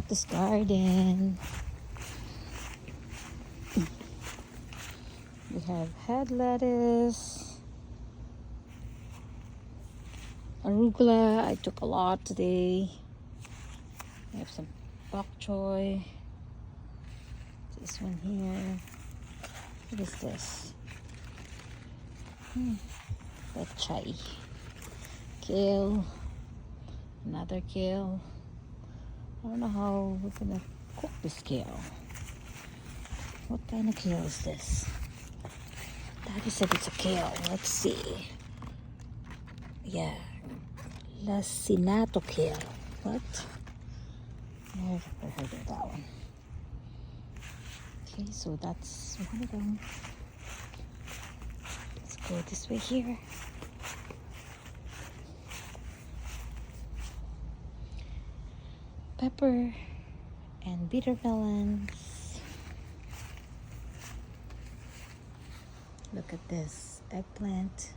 This garden. We have head lettuce, arugula. I took a lot today. We have some bok choy. This one here. What is this? Chai. Kale. Another kale. I don't know how we're gonna cook this kale. What kind of kale is this? Daddy said it's a kale. Let's see. Yeah. Lacinato kale. What? Never heard of that one. Okay, so that's one of them. Let's go this way here. Pepper and bitter melons. Look at this eggplant.